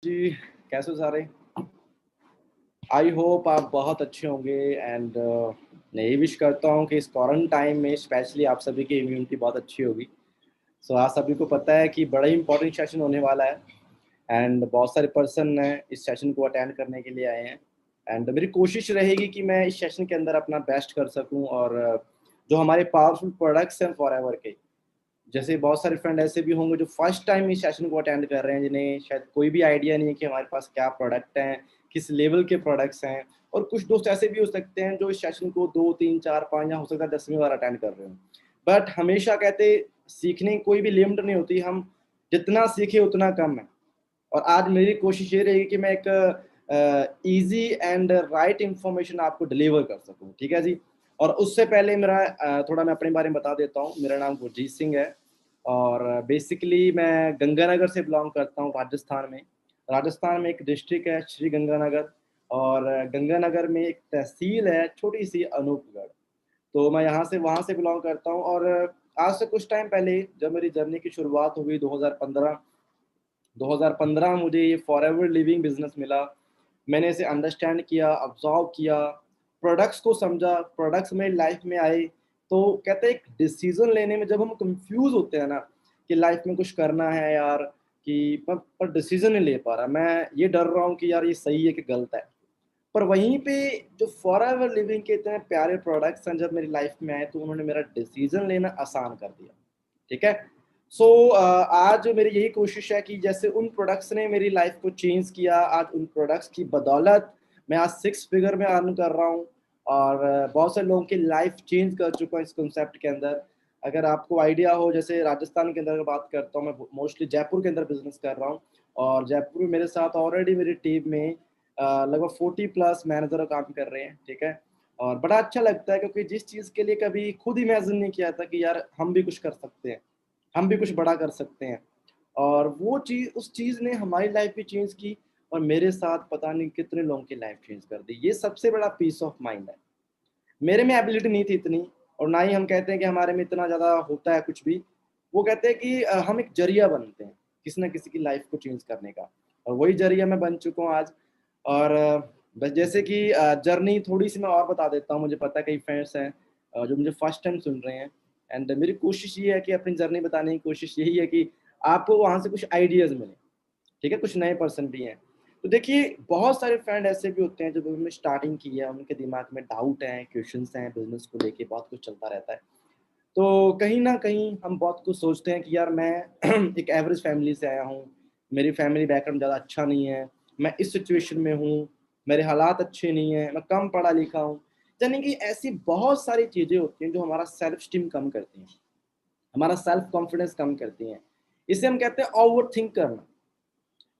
जी, कैसे हो सारे? आई होप आप बहुत अच्छे होंगे एंड मैं ये विश करता हूँ कि इस क्वारंटाइन में स्पेशली आप सभी की इम्यूनिटी बहुत अच्छी होगी। सो आज सभी को पता है कि बड़ा ही इंपॉर्टेंट सेशन होने वाला है एंड बहुत सारे पर्सन हैं इस सेशन को अटेंड करने के लिए आए हैं एंड मेरी कोशिश रहेगी कि मैं इस सेशन के अंदर अपना बेस्ट कर सकूँ और जो हमारे पावरफुल प्रोडक्ट्स हैं फॉरएवर के, जैसे बहुत सारे फ्रेंड ऐसे भी होंगे जो फर्स्ट टाइम इस सेशन को अटेंड कर रहे हैं, जिन्हें शायद कोई भी आइडिया नहीं है कि हमारे पास क्या प्रोडक्ट हैं, किस लेवल के प्रोडक्ट्स हैं। और कुछ दोस्त ऐसे भी हो सकते हैं जो इस सेशन को 2 3 4 5 या हो सकता है 10वीं बार अटेंड कर रहे हो। बट हमेशा कहते सीखने की कोई भी लिमिट नहीं होती, हम जितना सीखे उतना कम है। और आज मेरी कोशिश ये रहेगी कि मैं एक इजी एंड राइट इंफॉर्मेशन आपको डिलीवर कर सकूं, ठीक है जी। और उससे पहले मेरा थोड़ा मैं अपने बारे में बता देता हूँ। मेरा नाम गुरजीत सिंह है और बेसिकली मैं गंगानगर से बिलोंग करता हूँ, राजस्थान में। राजस्थान में एक डिस्ट्रिक्ट है श्री गंगानगर, और गंगानगर में एक तहसील है छोटी सी अनूपगढ़। तो मैं यहाँ से वहाँ से बिलोंग करता हूँ। और आज से कुछ टाइम पहले जब मेरी जर्नी की शुरुआत हुई 2015 मुझे ये फॉरएवर लिविंग बिजनेस मिला। मैंने इसे अंडरस्टैंड किया, ऑब्जर्व किया, प्रोडक्ट्स को समझा, प्रोडक्ट्स मेरी लाइफ में आए। तो कहते हैं एक डिसीजन लेने में जब हम कंफ्यूज होते हैं ना कि लाइफ में कुछ करना है यार, कि पर डिसीजन नहीं ले पा रहा, मैं ये डर रहा हूँ कि यार ये सही है कि गलत है। पर वहीं पे जो फॉरएवर लिविंग के इतने प्यारे प्रोडक्ट्स हैं जब मेरी लाइफ में आए तो उन्होंने मेरा डिसीजन लेना आसान कर दिया, ठीक है। सो आज मेरी यही कोशिश है कि जैसे उन प्रोडक्ट्स ने मेरी लाइफ को चेंज किया, आज उन प्रोडक्ट्स की बदौलत मैं आज 6 फिगर में अर्न कर रहा हूँ और बहुत से लोगों की लाइफ चेंज कर चुका हूँ इस कॉन्सेप्ट के अंदर। अगर आपको आइडिया हो, जैसे राजस्थान के अंदर बात करता हूँ, मैं मोस्टली जयपुर के अंदर बिजनेस कर रहा हूँ और जयपुर में मेरे साथ ऑलरेडी मेरी टीम में लगभग 40+ मैनेजर काम कर रहे हैं, ठीक है। और बड़ा अच्छा लगता है क्योंकि जिस चीज़ के लिए कभी खुद इमेजिन नहीं किया था कि यार हम भी कुछ कर सकते हैं, हम भी कुछ बड़ा कर सकते हैं, और वो चीज़ उस चीज़ ने हमारी लाइफ भी चेंज की और मेरे साथ पता नहीं कितने लोगों की लाइफ चेंज कर दी। ये सबसे बड़ा पीस ऑफ माइंड है। मेरे में एबिलिटी नहीं थी इतनी, और ना ही हम कहते हैं कि हमारे में इतना ज़्यादा होता है कुछ भी। वो कहते हैं कि हम एक जरिया बनते हैं किसी ना किसी की लाइफ को चेंज करने का, और वही जरिया मैं बन चुका हूँ आज। और बस जैसे कि जर्नी थोड़ी सी मैं और बता देता हूँ। मुझे पता है कई फ्रेंड्स हैं जो मुझे फर्स्ट टाइम सुन रहे हैं, एंड मेरी कोशिश ये है कि अपनी जर्नी बताने की कोशिश यही है कि आपको वहाँ से कुछ आइडियाज़ मिले, ठीक है। कुछ नए पर्सन भी हैं। तो देखिए बहुत सारे फ्रेंड ऐसे भी होते हैं जब उन्होंने स्टार्टिंग की है, उनके दिमाग में डाउट हैं, क्वेश्चंस हैं, बिजनेस को लेके बहुत कुछ चलता रहता है। तो कहीं न कहीं हम बहुत कुछ सोचते हैं कि यार मैं एक एवरेज फैमिली से आया हूँ, मेरी फैमिली बैकग्राउंड ज़्यादा अच्छा नहीं है, मैं इस सिचुएशन में हूँ, मेरे हालात अच्छे नहीं हैं, मैं कम पढ़ा लिखा हूँ। यानी कि ऐसी बहुत सारी चीज़ें होती हैं जो हमारा सेल्फ एस्टीम कम करती हैं, हमारा सेल्फ कॉन्फिडेंस कम करती हैं। इसे हम कहते हैं ओवरथिंक करना।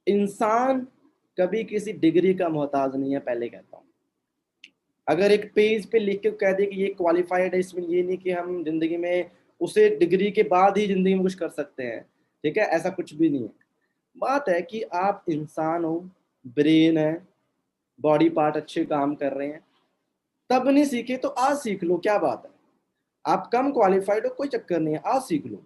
इंसान कभी किसी डिग्री का मोहताज नहीं है, पहले कहता हूँ। अगर एक पेज पे लिख के कह दे कि ये क्वालिफाइड है, इसमें ये नहीं कि हम जिंदगी में उसे डिग्री के बाद ही जिंदगी में कुछ कर सकते हैं, ठीक है। ऐसा कुछ भी नहीं है। बात है कि आप इंसान हो, ब्रेन है, बॉडी पार्ट अच्छे काम कर रहे हैं, तब नहीं सीखे तो आज सीख लो, क्या बात है। आप कम क्वालिफाइड हो, कोई चक्कर नहीं है, आज सीख लो।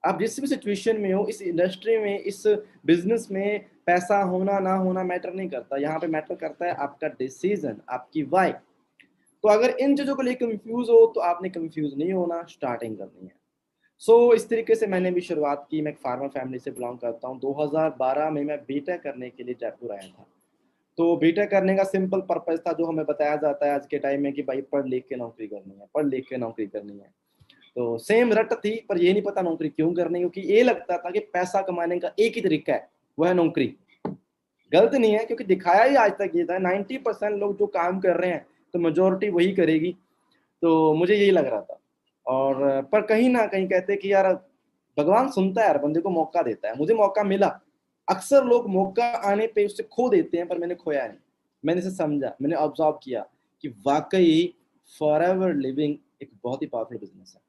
आप जिस भी सिचुएशन में हो, इस इंडस्ट्री में, इस बिजनेस में, पैसा होना ना होना मैटर नहीं करता। यहाँ पे मैटर करता है आपका डिसीजन, आपकी वाई। तो अगर इन चीजों को लेकर कंफ्यूज हो तो आपने कंफ्यूज नहीं होना, स्टार्टिंग करनी है। इस तरीके से मैंने भी शुरुआत की। मैं एक फार्मर फैमिली से बिलोंग करता हूँ। 2012 में मैं बीटेक करने के लिए जयपुर आया था। तो बीटेक करने का सिंपल पर्पज था जो हमें बताया जाता है आज के टाइम में कि भाई पढ़ लिख के नौकरी करनी है, पढ़ लिख के नौकरी करनी है। तो सेम रट थी, पर ये नहीं पता नौकरी क्यों करनी, क्योंकि ये लगता था कि पैसा कमाने का एक ही तरीका है, वो है नौकरी। गलत नहीं है, क्योंकि दिखाया ही आज तक ये था 90% लोग जो काम कर रहे हैं तो मेजोरिटी वही करेगी। तो मुझे यही लग रहा था। और पर कहीं ना कहीं कहते हैं कि यार भगवान सुनता है यार, बंदे को मौका देता है। मुझे मौका मिला। अक्सर लोग मौका आने पे उससे खो देते हैं, पर मैंने खोया नहीं। मैंने इसे समझा, मैंने ऑब्जर्व किया कि वाकई फॉरएवर लिविंग एक बहुत ही पावरफुल बिजनेस है।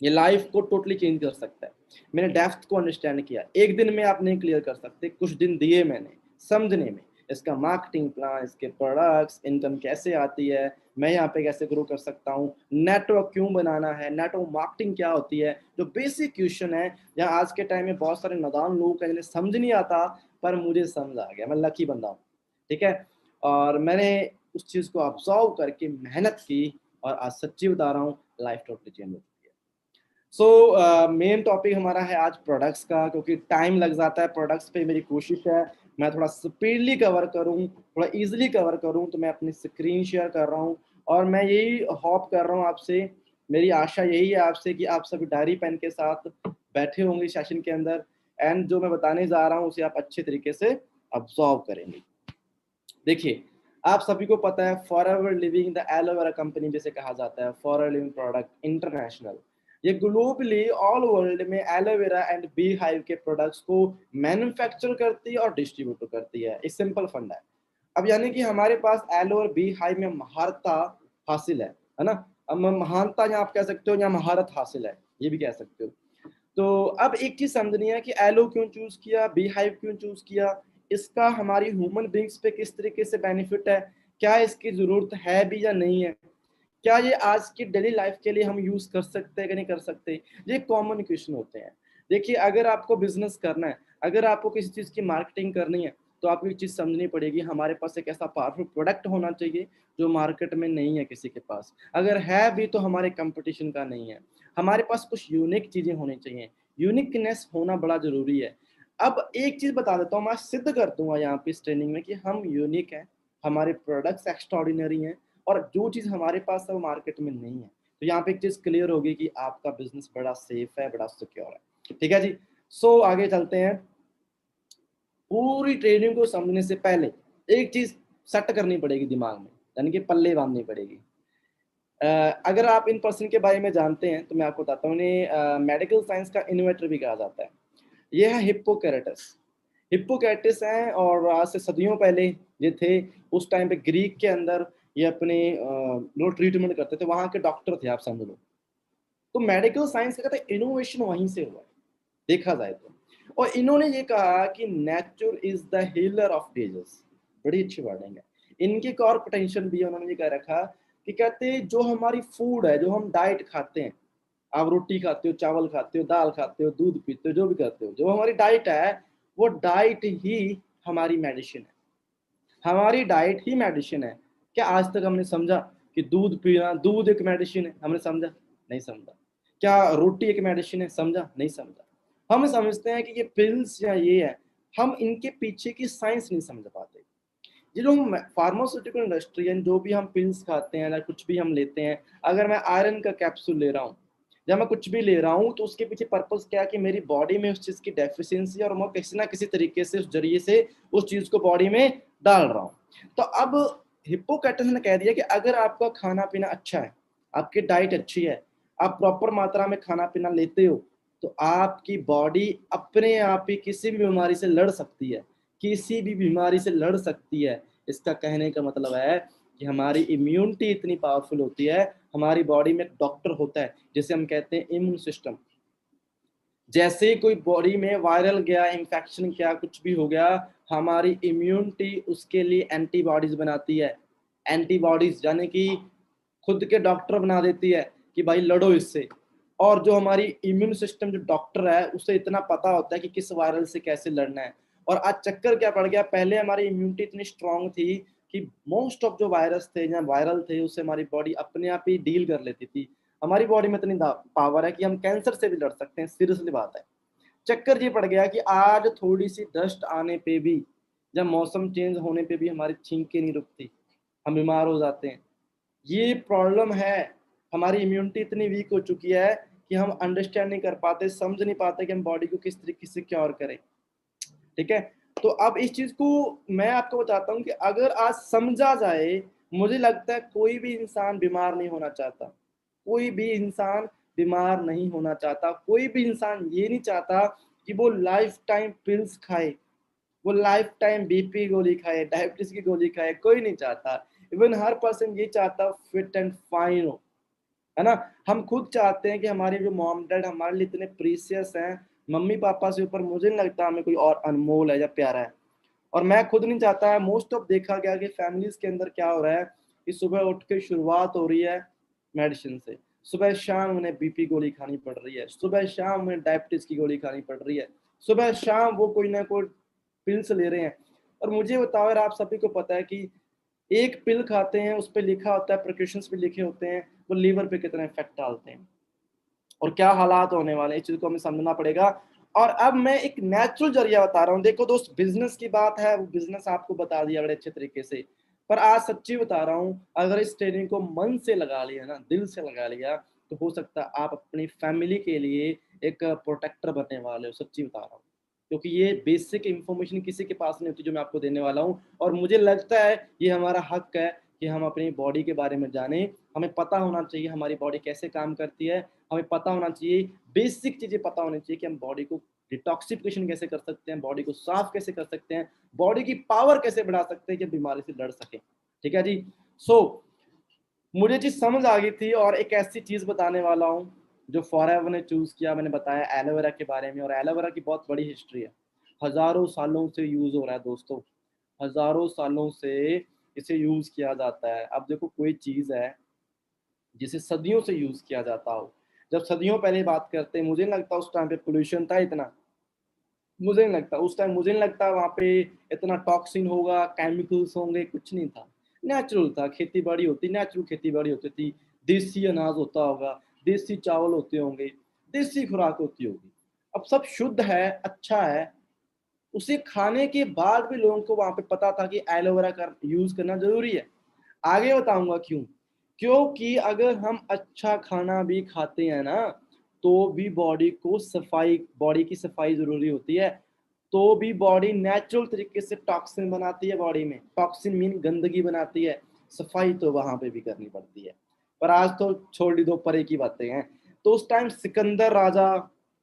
ये लाइफ को टोटली चेंज कर सकता है। मैंने डेप्थ को अंडरस्टैंड किया। एक दिन में आप नहीं क्लियर कर सकते, कुछ दिन दिए मैंने समझने में, इसका मार्केटिंग प्लान, इसके प्रोडक्ट्स, इनकम कैसे आती है, मैं यहाँ पे कैसे ग्रो कर सकता हूँ, नेटवर्क क्यों बनाना है, नेटवर्क मार्केटिंग क्या होती है, जो बेसिक क्वेश्चन है। जहाँ आज के टाइम में बहुत सारे नादान लोग हैं जिन्हें समझ नहीं आता, पर मुझे समझ आ गया, मैं लकी बंदा हूँ, ठीक है। और मैंने उस चीज़ को ऑब्जर्व करके मेहनत की और आज सच्ची बता रहा हूँ, लाइफ टोटली चेंज हो चुकी है। सो मेन टॉपिक हमारा है आज प्रोडक्ट्स का, क्योंकि टाइम लग जाता है प्रोडक्ट्स पे। मेरी कोशिश है मैं थोड़ा स्पीडली कवर करूँ, थोड़ा ईजिली कवर करूँ, तो मैं अपनी स्क्रीन शेयर कर रहा हूँ और मैं यही होप कर रहा हूँ आपसे, मेरी आशा यही है आपसे कि आप सभी डायरी पेन के साथ बैठे होंगे सेशन के अंदर, एंड जो मैं बताने जा रहा हूँ उसे आप अच्छे तरीके से ऑब्जर्व करेंगे। देखिए, आप सभी को पता है forever living the aloe vera company जिसे कहा जाता है, फॉरएवर लिविंग प्रोडक्ट इंटरनेशनल, ये ग्लोबली ऑल वर्ल्ड में एलोवेरा एंड बी हाइव के प्रोडक्ट्स को मैन्युफैक्चर करती है और डिस्ट्रीब्यूट करती है। एक सिंपल फंडा है। अब यानी कि हमारे पास एलो और बी हाइव में महारता हासिल है ना। अब महानता या आप कह सकते हो या महारत हासिल है, ये भी कह सकते हो। तो अब एक चीज समझनी है कि एलो क्यों चूज किया, बी हाइव क्यों चूज किया, इसका हमारी ह्यूमन बींग्स पे किस तरीके से बेनिफिट है, क्या इसकी जरूरत है भी या नहीं है, क्या ये आज की डेली लाइफ के लिए हम यूज कर सकते हैं कि नहीं कर सकते, ये कॉमन क्वेश्चन होते हैं। देखिए, अगर आपको बिजनेस करना है, अगर आपको किसी चीज की मार्केटिंग करनी है, तो आपको एक चीज समझनी पड़ेगी, हमारे पास एक ऐसा पावरफुल प्रोडक्ट होना चाहिए जो मार्केट में नहीं है किसी के पास, अगर है भी तो हमारे कंपटीशन का नहीं है। हमारे पास कुछ यूनिक चीजें होनी चाहिए, यूनिकनेस होना बड़ा जरूरी है। अब एक चीज बता देता हूँ, मैं सिद्ध कर दूंगा यहाँ पे इस ट्रेनिंग में कि हम यूनिक हैं, हमारे प्रोडक्ट्स एक्स्ट्रॉर्डिनरी हैं, और जो चीज हमारे पास है वो मार्केट में नहीं है। तो यहाँ पे एक चीज क्लियर होगी कि आपका बिजनेस बड़ा सेफ है, बड़ा सिक्योर है, ठीक है जी। सो आगे चलते हैं। पूरी ट्रेनिंग को समझने से पहले एक चीज सेट करनी पड़ेगी दिमाग में, यानी कि पल्ले बांधनी पड़ेगी। अगर आप इन पर्सन के बारे में जानते हैं तो मैं आपको बताता हूँ, इन्हें मेडिकल साइंस का इनोवेटर भी कहा जाता है। ये है हिप्पोक्रेटस। हिप्पोक्रेटस हैं और आज से सदियों पहले ये थे, उस टाइम पे ग्रीक के अंदर ये अपने लोग ट्रीटमेंट करते थे, वहां के डॉक्टर थे, आप समझ लो। तो मेडिकल साइंस का कहते हैं इनोवेशन वहीं से हुआ है, देखा जाए तो। और इन्होंने ये कहा कि nature is the healer of disease, बड़ी अच्छी वर्डिंग है। इनके एक और पोटेंशियल भी है, उन्होंने ये कह रखा कि कहते हैं जो हमारी फूड है, जो हम डाइट खाते हैं, आप रोटी खाते हो, चावल खाते हो, दाल खाते हो, दूध पीते हो, जो भी करते हो, जो हमारी डाइट है वो डाइट ही हमारी मेडिसिन है, हमारी डाइट ही मेडिसिन है। क्या आज तक हमने समझा कि दूध पीना, दूध एक मेडिसिन है? हमने समझा? नहीं समझा। क्या रोटी एक मेडिसिन है? समझा? नहीं समझा। हम समझते हैं कि ये पिल्स या ये है, हम इनके पीछे की साइंस नहीं समझ पाते। ये जो फार्मास्यूटिकल इंडस्ट्री है, जो भी हम पिल्स खाते हैं या कुछ भी हम लेते हैं, अगर मैं आयरन का कैप्सूल ले रहा हूँ या मैं कुछ भी ले रहा हूँ, तो उसके पीछे पर्पस क्या है कि मेरी बॉडी में उस चीज की डेफिशिएंसी और मैं किसी ना किसी तरीके से उस जरिए से उस चीज को बॉडी में डाल रहा हूँ। तो अब हिप्पोक्रेटस ने कह दिया कि अगर आपका खाना पीना अच्छा है, आपकी डाइट अच्छी है, आप प्रॉपर मात्रा में खाना पीना लेते हो, तो आपकी बॉडी अपने आप ही किसी भी बीमारी से लड़ सकती है, किसी भी बीमारी से लड़ सकती है। इसका कहने का मतलब है कि हमारी इम्यूनिटी इतनी पावरफुल होती है, हमारी बॉडी में एक डॉक्टर होता है जिसे हम कहते हैं इम्यून सिस्टम। जैसे ही कोई बॉडी में वायरल गया, इंफेक्शन क्या कुछ भी हो गया, हमारी इम्यूनिटी उसके लिए एंटीबॉडीज बनाती है। एंटीबॉडीज यानी कि खुद के डॉक्टर बना देती है कि भाई लड़ो इससे। और जो हमारी इम्यून सिस्टम जो डॉक्टर है, उसे इतना पता होता है कि किस वायरल से कैसे लड़ना है। और आज चक्कर क्या पड़ गया, पहले हमारी इम्यूनिटी इतनी स्ट्रांग थी कि मोस्ट ऑफ जो वायरस थे या वायरल थे, उससे हमारी बॉडी अपने आप ही डील कर लेती थी। हमारी बॉडी में इतनी पावर है कि हम कैंसर से भी लड़ सकते हैं, सीरियसली बात है। चक्कर ये पड़ गया कि आज थोड़ी सी डस्ट आने पे भी, जब मौसम चेंज होने पे भी हमारी छींकें नहीं रुकती, हम बीमार हो जाते हैं। ये प्रॉब्लम है, हमारी इम्यूनिटी इतनी वीक हो चुकी है कि हम अंडरस्टैंड नहीं कर पाते, समझ नहीं पाते कि हम बॉडी को किस तरीके से क्योर करें, ठीक है। तो अब इस चीज को मैं आपको बताता हूँ कि अगर आज समझा जाए, मुझे लगता है कोई भी इंसान बीमार नहीं होना चाहता, कोई भी इंसान बीमार नहीं होना चाहता, कोई भी इंसान ये नहीं चाहता कि वो लाइफ टाइम पिल्स खाए, वो लाइफ टाइम बीपी गोली खाए, डायबिटीज की गोली खाए, कोई नहीं चाहता। इवन हर पर्सन ये चाहता फिट एंड फाइन हो, है ना। हम खुद चाहते हैं कि हमारे जो मॉम डैड हमारे लिए इतने प्रीसियस हैं, मम्मी पापा से ऊपर मुझे नहीं लगता हमें कोई और अनमोल है या प्यारा है। और मैं खुद नहीं चाहता है। मोस्ट ऑफ देखा गया कि फैमिलीज के अंदर क्या हो रहा है कि सुबह उठ के शुरुआत हो रही है मेडिसिन से, सुबह शाम उन्हें बीपी गोली खानी पड़ रही है, सुबह शाम उन्हें डायबिटीज की गोली खानी पड़ रही है, सुबह शाम वो कोई ना कोई पिल्स ले रहे हैं। और मुझे बताओ यार, आप सभी को पता है कि एक पिल खाते हैं, उस पे लिखा होता है, प्रिकॉशंस पे लिखे होते हैं, वो लीवर पे कितना इफेक्ट डालते हैं और क्या हालात होने वाले हैं, इस चीज को हमें समझना पड़ेगा। और अब मैं एक नेचुरल जरिया बता रहा हूँ। देखो दोस्त, बिजनेस की बात है, वो बिजनेस आपको बता दिया बड़े अच्छे तरीके से, पर आज सच्ची बता रहा हूँ, अगर इस ट्रेनिंग को मन से लगा लिया ना, दिल से लगा लिया, तो हो सकता है आप अपनी फैमिली के लिए एक प्रोटेक्टर बनने वाले हो। सच्ची बता रहा हूँ, क्योंकि ये बेसिक इंफॉर्मेशन किसी के पास नहीं होती जो मैं आपको देने वाला हूँ। और मुझे लगता है ये हमारा हक है कि हम अपनी बॉडी के बारे में जानें। हमें पता होना चाहिए हमारी बॉडी कैसे काम करती है, हमें पता होना चाहिए, बेसिक चीजें पता होनी चाहिए कि हम बॉडी को डिटॉक्सिफिकेशन कैसे कर सकते हैं, बॉडी को साफ कैसे कर सकते हैं, बॉडी की पावर कैसे बढ़ा सकते हैं कि बीमारी से लड़ सके। ठीक है जी। सो मुझे चीज समझ आ गई थी, और एक ऐसी चीज बताने वाला हूँ जो फॉरएवर ने चूज किया। मैंने बताया एलोवेरा के बारे में, और एलोवेरा की बहुत बड़ी हिस्ट्री है। हजारों सालों से यूज हो रहा है दोस्तों, हजारों सालों से इसे यूज किया जाता है। अब देखो, कोई चीज है जिसे सदियों से यूज किया जाता हो, जब सदियों पहले बात करते हैं, मुझे नहीं लगता उस टाइम पे पोल्यूशन था इतना, मुझे नहीं लगता उस टाइम, मुझे नहीं लगता वहां पे इतना टॉक्सिन होगा, केमिकल्स होंगे, कुछ नहीं था। नेचुरल था, खेती बाड़ी होती, नेचुरल खेती बाड़ी होती थी, देसी अनाज होता होगा, देसी चावल होते होंगे, देसी खुराक होती होगी। अब सब शुद्ध है, अच्छा है। उसे खाने के बाद भी लोगों को वहां पे पता था कि एलोवेरा का यूज करना जरूरी है। आगे बताऊंगा क्यों। क्योंकि अगर हम अच्छा खाना भी खाते हैं ना, तो भी बॉडी को सफाई, बॉडी की सफाई जरूरी होती है। तो भी बॉडी नेचुरल तरीके से टॉक्सिन बनाती है, बॉडी में टॉक्सिन मीन गंदगी बनाती है, सफाई तो वहां पे भी करनी पड़ती है। पर आज तो छोड़ दो, परे की बातें हैं। तो उस टाइम सिकंदर राजा,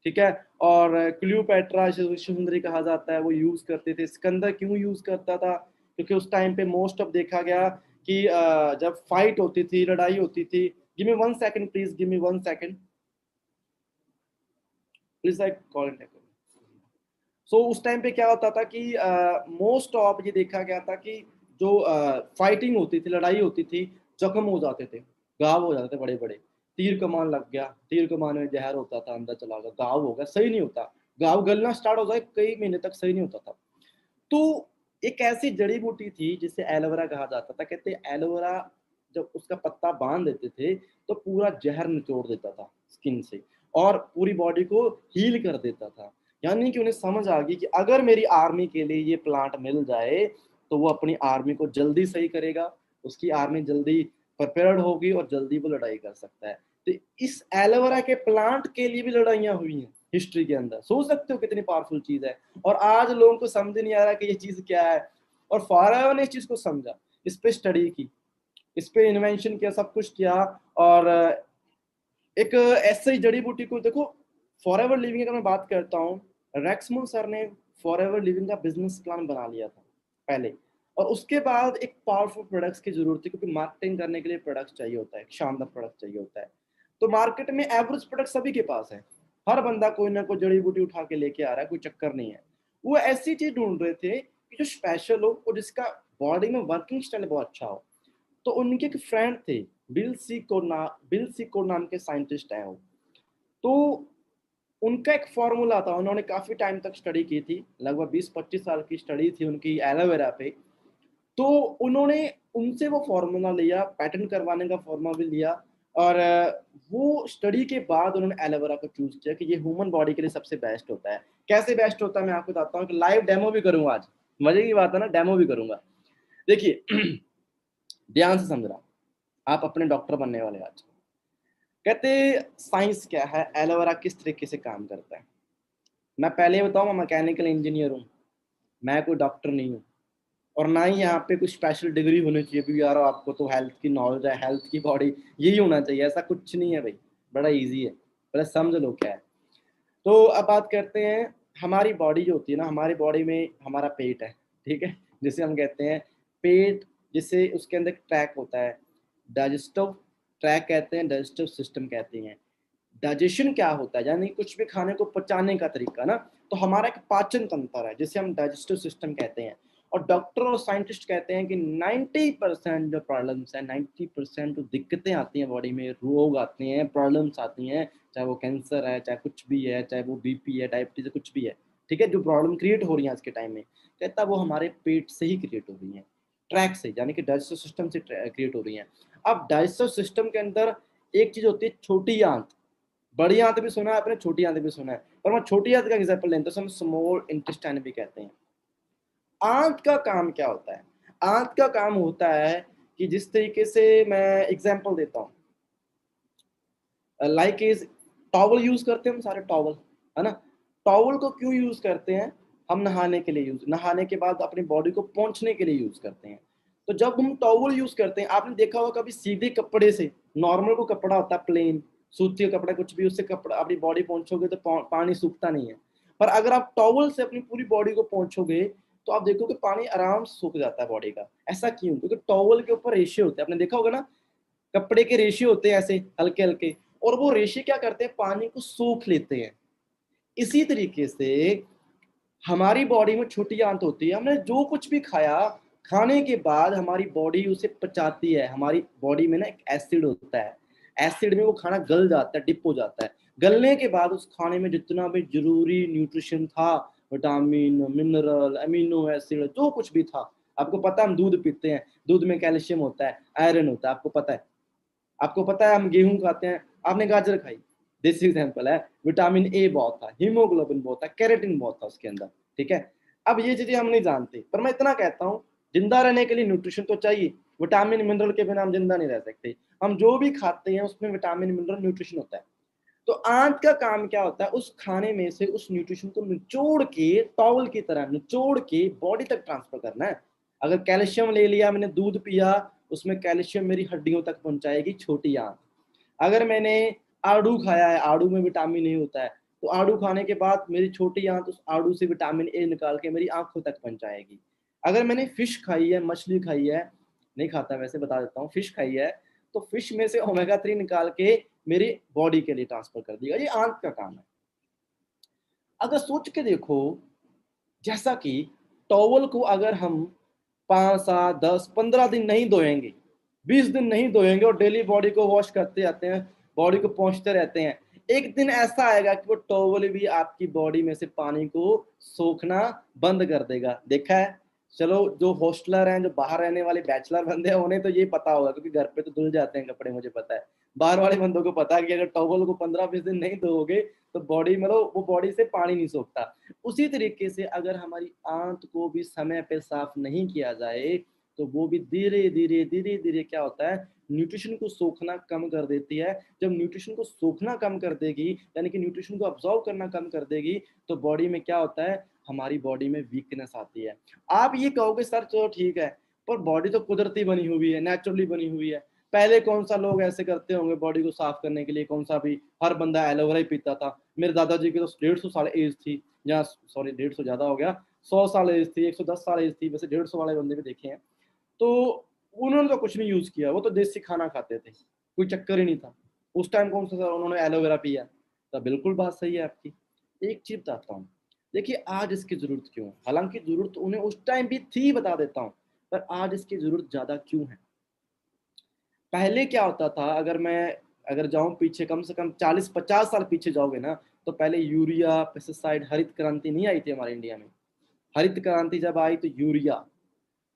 ठीक है, और क्लियोपेट्रा सुंदरी कहा जाता है, वो यूज करते थे। सिकंदर क्यों यूज करता था? क्योंकि उस टाइम पे मोस्ट ऑफ देखा गया कि जब फाइट होती थी, लड़ाई होती थी, give me 1 second please, give me 1 second please, I call in. So उस टाइम पे क्या होता था कि मोस्ट ऑफ ये देखा गया था कि जो फाइटिंग होती थी, लड़ाई होती थी, जख्म हो जाते थे, घाव हो जाते थे बड़े बड़े। तीर कमान लग गया, तीर कमान में जहर होता था, अंदर चला गया, घाव हो गया, सही नहीं होता, घाव गलना स्टार्ट हो जाए, कई महीने तक सही नहीं होता था। तो एक ऐसी जड़ी बूटी थी जिसे एलोवेरा कहा जाता था। कहते एलोवेरा जब उसका पत्ता बांध देते थे तो पूरा जहर निचोड़ देता था स्किन से, और पूरी बॉडी को हील कर देता था। यानी कि उन्हें समझ आ गई कि अगर मेरी आर्मी के लिए ये प्लांट मिल जाए तो वो अपनी आर्मी को जल्दी सही करेगा, उसकी आर्मी जल्दी प्रिपेयर्ड होगी और जल्दी वो लड़ाई कर सकता है। तो इस एलोवेरा के प्लांट के लिए भी लड़ाइयां हुई हैं हिस्ट्री के अंदर। सोच सकते हो कितनी पावरफुल चीज है। और आज लोगों को समझ नहीं आ रहा कि ये चीज क्या है, और फॉरएवर ने इस चीज को समझा, इस पे स्टडी की, इस पे इन्वेंशन किया, सब कुछ किया। और एक ऐसे ही जड़ी बूटी को देखो, फॉरएवर लिविंग का मैं बात करता हूँ, रेक्समन सर ने फॉरएवर लिविंग का बिजनेस प्लान बना लिया था पहले। और उसके बाद एक पावरफुल प्रोडक्ट्स की जरूरत थी, क्योंकि मार्केटिंग करने के लिए प्रोडक्ट चाहिए होता है, शानदार प्रोडक्ट चाहिए होता है। तो मार्केट में एवरेज प्रोडक्ट सभी के पास है, हर बंदा कोई ना कोई जड़ी बूटी उठा के लेके आ रहा है, कोई चक्कर नहीं है। वो ऐसी चीज ढूंढ रहे थे कि जो स्पेशल हो और जिसका बॉडी में वर्किंग स्टाइल बहुत अच्छा हो। तो उनके एक फ्रेंड थे, बिल सीको नाम के साइंटिस्ट हैं वो। तो उनका एक फॉर्मूला था, उन्होंने काफी टाइम तक स्टडी की थी, लगभग 20-25 साल की स्टडी थी उनकी एलोवेरा पे। तो उन्होंने उनसे वो फॉर्मूला लिया, पैटेंट करवाने का फॉर्मूला भी लिया। और वो स्टडी के बाद उन्होंने एलोवेरा को चूज किया कि ये ह्यूमन बॉडी के लिए सबसे बेस्ट होता है। कैसे बेस्ट होता है मैं आपको बताता हूँ, कि लाइव डेमो भी करूंगा आज, मजे की बात है ना, डेमो भी करूंगा। देखिए ध्यान से समझना, आप अपने डॉक्टर बनने वाले आज। कहते साइंस क्या है, एलोवेरा किस तरीके से काम करता है। मैं पहले ही बताऊँ, मैं मैकेनिकल इंजीनियर हूँ, मैं कोई डॉक्टर नहीं हूँ। और ना ही यहाँ पे कुछ स्पेशल डिग्री होनी चाहिए भी यार, आपको तो हेल्थ की नॉलेज है, हेल्थ की बॉडी यही होना चाहिए, ऐसा कुछ नहीं है भाई। बड़ा इजी है, पहले समझ लो क्या है। तो अब बात करते हैं, हमारी बॉडी जो होती है ना, हमारी बॉडी में हमारा पेट है, ठीक है, जिसे हम कहते हैं पेट, जिसे उसके अंदर ट्रैक होता है, डाइजेस्टिव ट्रैक कहते हैं, डाइजेस्टिव सिस्टम कहते हैं। डाइजेशन क्या होता है, यानी कुछ भी खाने को पचाने का तरीका ना। तो हमारा एक पाचन तंत्र है जिसे हम डाइजेस्टिव सिस्टम कहते हैं। और डॉक्टर और साइंटिस्ट कहते हैं कि 90% जो प्रॉब्लम्स है, 90% जो दिक्कतें आती हैं बॉडी में, रोग आते हैं, प्रॉब्लम्स आती हैं, चाहे वो कैंसर है, चाहे कुछ भी है, चाहे वो बीपी है, डायबिटीज है, कुछ भी है, ठीक है, जो प्रॉब्लम क्रिएट हो रही है आज के टाइम में, कहता है वो हमारे पेट से ही क्रिएट हो रही हैं, ट्रैक से, यानी कि डाइजेस्टिव सिस्टम से क्रिएट हो रही हैं। अब डाइजेस्टिव सिस्टम के अंदर एक चीज होती है छोटी आंत, बड़ी आंत भी सुना है आपने, छोटी आंत भी सुना है, पर मैं छोटी आंत का एग्जाम्पल लेते हैं, हम स्मॉल इंटेस्टाइन भी कहते हैं। आंत का काम क्या होता है? आंत का काम होता है कि जिस तरीके से मैं एग्जाम्पल देता हूँ, लाइक इज टॉवल यूज करते हैं हम सारे, टॉवल है ना। टॉवल को क्यों यूज करते हैं? हम नहाने के लिए यूज, नहाने के बाद अपनी बॉडी को पोंछने के लिए यूज करते हैं। तो जब हम टॉवल यूज करते हैं, आपने देखा होगा कभी सीधे कपड़े से, नॉर्मल को कपड़ा होता है प्लेन सूती का कपड़ा, कुछ भी उससे कपड़ा अपनी बॉडी पोंछोगे तो पानी सूखता नहीं है। पर अगर आप टॉवल से अपनी पूरी बॉडी को पोंछोगे तो आप देखोगे पानी आराम से सूख जाता है बॉडी का। ऐसा क्यों? क्योंकि टॉवल के ऊपर रेशे होते हैं, आपने देखा होगा ना, कपड़े के रेशे होते हैं ऐसे हल्के हल्के, और वो रेशे क्या करते हैं? पानी को सोख लेते हैं। इसी तरीके से हमारी बॉडी में छोटी आंत होती है, हमने जो कुछ भी खाया, खाने के बाद हमारी बॉडी उसे पचाती है। हमारी बॉडी में ना एक एसिड होता है, एसिड में वो खाना गल जाता है, डिप हो जाता है। गलने के बाद उस खाने में जितना भी जरूरी न्यूट्रिशन था, विटामिन, मिनरल, अमीनो एसिड, जो कुछ भी था, आपको पता है हम दूध पीते हैं, दूध में कैल्शियम होता है, आयरन होता है, आपको पता है। आपको पता है हम गेहूं खाते हैं, आपने गाजर खाई, देसी एग्जाम्पल है, विटामिन ए बहुत था, हीमोग्लोबिन बहुत था, कैरेटिन बहुत था उसके अंदर, ठीक है। अब ये चीजें हम नहीं जानते, पर मैं इतना कहता हूँ, जिंदा रहने के लिए न्यूट्रिशन तो चाहिए, विटामिन मिनरल के बिना हम जिंदा नहीं रह सकते। हम जो भी खाते हैं उसमें विटामिन मिनरल न्यूट्रिशन होता है। तो आंत का काम क्या होता है? उस खाने में से उस न्यूट्रिशन को निचोड़ के, टॉवल की तरह निचोड़ के बॉडी तक ट्रांसफर करना है। अगर कैल्शियम ले लिया, मैंने दूध पिया, उसमें कैल्शियम मेरी हड्डियों तक पहुंचाएगी छोटी आंत। अगर मैंने आड़ू खाया है, आड़ू में विटामिन ए होता है, तो आड़ू खाने के बाद मेरी छोटी आंत उस आड़ू से विटामिन ए निकाल के मेरी आंखों तक पहुंचाएगी। अगर मैंने फिश खाई है, मछली खाई है, नहीं खाता वैसे, बता देता हूँ, फिश खाई है, तो फिश में से ओमेगा 3 निकाल के मेरी बॉडी के लिए ट्रांसफर कर दिया। ये आंत का काम है। अगर सोच के देखो, जैसा कि टॉवल को अगर हम 5, 7, 10, 15 दिन नहीं धोएंगे, 20 दिन नहीं धोएंगे, और डेली बॉडी को वॉश करते जाते हैं, बॉडी को पोंछते रहते हैं, एक दिन ऐसा आएगा कि वो टॉवल भी आपकी बॉडी में से पानी को सोखना बंद कर देगा। देखा है? चलो, जो हॉस्टलर हैं, जो बाहर रहने वाले बैचलर बंदे हैं, उन्हें तो ये पता होगा, क्योंकि घर पे तो धुल जाते हैं कपड़े, मुझे पता है। बाहर वाले बंदों को पता है कि अगर टॉवल को 15, 20 दिन नहीं धोओगे तो बॉडी, मतलब वो बॉडी से पानी नहीं सोखता। उसी तरीके से अगर हमारी आंत को भी समय पे साफ नहीं किया जाए, तो वो भी धीरे धीरे धीरे धीरे क्या होता है? न्यूट्रिशन को सोखना कम कर देती है। जब न्यूट्रिशन को सोखना कम कर देगी, यानी कि न्यूट्रिशन को अब्जॉर्व करना कम कर देगी, तो बॉडी में क्या होता है? हमारी बॉडी में वीकनेस आती है। आप ये कहोगे सर चलो ठीक है, पर बॉडी तो कुदरती बनी हुई है, नेचुरली बनी हुई है। पहले कौन सा लोग ऐसे करते होंगे बॉडी को साफ करने के लिए? कौन सा भी, हर बंदा एलोवेरा ही पीता था। मेरे दादाजी की तो 150 साल एज थी, या सॉरी 150 ज्यादा हो गया, 100 साल एज थी, 110 साल एज थी, वैसे 150 वाले बंदे भी देखे हैं। तो उन्होंने तो कुछ नहीं यूज किया, वो तो देसी खाना खाते थे, कोई चक्कर ही नहीं था। उस टाइम कौन सा उन्होंने एलोवेरा पिया? तो बिल्कुल बात सही है आपकी। एक चीज बताता हूँ, देखिए आज इसकी जरूरत क्यों है? हालांकि जरूरत उन्हें उस टाइम भी थी, बता देता हूँ, पर आज इसकी जरूरत ज्यादा क्यों है? पहले क्या होता था, अगर जाऊं पीछे, कम से कम 40, 50 साल पीछे जाओगे ना, तो पहले यूरिया, पेस्टिसाइड, हरित क्रांति नहीं आई थी हमारे इंडिया में। हरित क्रांति जब आई तो यूरिया,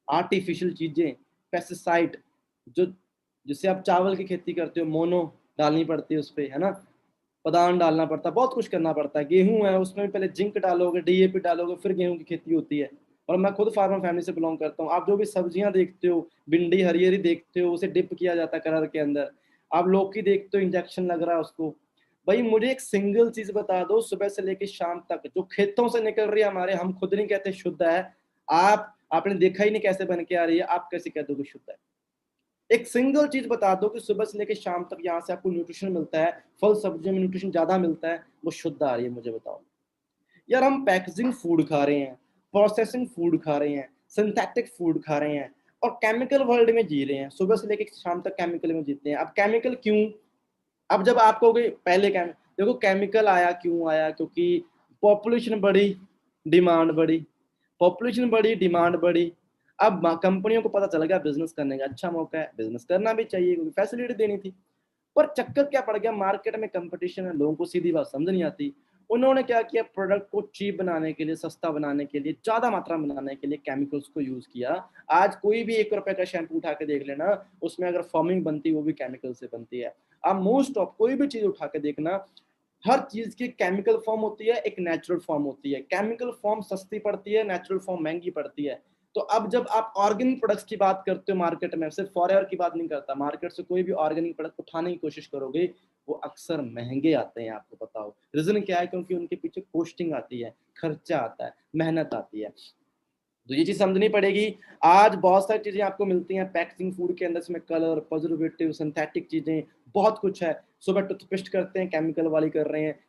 आर्टिफिशियल चीजें, पेस्टिसाइड, जो जिससे आप चावल की खेती करते हो, मोनो डालनी पड़ती है उस पर, है ना, पदान डालना पड़ता है, बहुत कुछ करना पड़ता है। गेहूं है, उसमें भी पहले जिंक डालोगे, डीएपी डालोगे, फिर गेहूं की खेती होती है। और मैं खुद फार्मर फैमिली से बिलोंग करता हूँ। आप जो भी सब्जियां देखते हो, भिंडी हरी हरी देखते हो, उसे डिप किया जाता है कलर के अंदर। आप लौकी देखते हो, इंजेक्शन लग रहा है उसको। भाई मुझे एक सिंगल चीज बता दो, सुबह से लेकर शाम तक जो खेतों से निकल रही है हमारे, हम खुद नहीं कहते शुद्ध है, आपने देखा ही नहीं कैसे बन के आ रही है, आप कैसे कह दोगे शुद्ध है? एक सिंगल चीज बता दो कि सुबह से लेकर शाम तक यहाँ से आपको न्यूट्रिशन मिलता है, फल सब्जियों में न्यूट्रिशन ज्यादा मिलता है, वो शुद्ध आ रही है, मुझे बताओ। यार हम पैकेजिंग फूड खा रहे हैं, प्रोसेसिंग फूड खा रहे हैं, सिंथेटिक फूड खा रहे हैं, और केमिकल वर्ल्ड में जी रहे हैं, सुबह से लेकर शाम तक केमिकल में जीते हैं। अब केमिकल क्यों? अब जब आप कहोगे पहले देखो केमिकल आया क्यों आया? क्योंकि पॉपुलेशन बढ़ी, डिमांड बढ़ी, पॉपुलेशन बढ़ी, डिमांड बढ़ी। अब कंपनियों को पता चल गया बिजनेस करने का अच्छा मौका है, बिजनेस करना भी चाहिए क्योंकि फैसिलिटी देनी थी। पर चक्कर क्या पड़ गया, मार्केट में कंपटीशन है, लोगों को सीधी बात समझ नहीं आती। उन्होंने क्या किया, प्रोडक्ट को चीप बनाने के लिए, सस्ता बनाने के लिए, ज्यादा मात्रा में बनाने के लिए केमिकल्स को यूज किया। आज कोई भी 1 रुपए का शैम्पू उठा के देख लेना, उसमें अगर फॉर्मिंग बनती है वो भी केमिकल से बनती है। अब मोस्ट ऑफ कोई भी चीज उठा के देखना, हर चीज की केमिकल फॉर्म होती है, एक नेचुरल फॉर्म होती है। केमिकल फॉर्म सस्ती पड़ती है, नेचुरल फॉर्म महंगी पड़ती है। तो अब जब आप ऑर्गेनिक प्रोडक्ट्स की बात करते हो मार्केट में, सिर्फ फॉरएवर की बात नहीं करता, मार्केट से कोई भी ऑर्गेनिक प्रोडक्ट उठाने की कोशिश करोगे, वो अक्सर महंगे आते हैं। आपको पता हो रीजन क्या है? क्योंकि उनके पीछे कॉस्टिंग आती है, खर्चा आता है, मेहनत आती है। तो ये चीज समझनी पड़ेगी। आज बहुत सारी चीजें आपको मिलती हैं पैकेजिंग फूड के अंदर, इसमें कलर, प्रिजर्वेटिव, सिंथेटिक चीजें, बहुत कुछ है। सुबह टूथपेस्ट करते हैं, केमिकल वाली कर रहे हैं।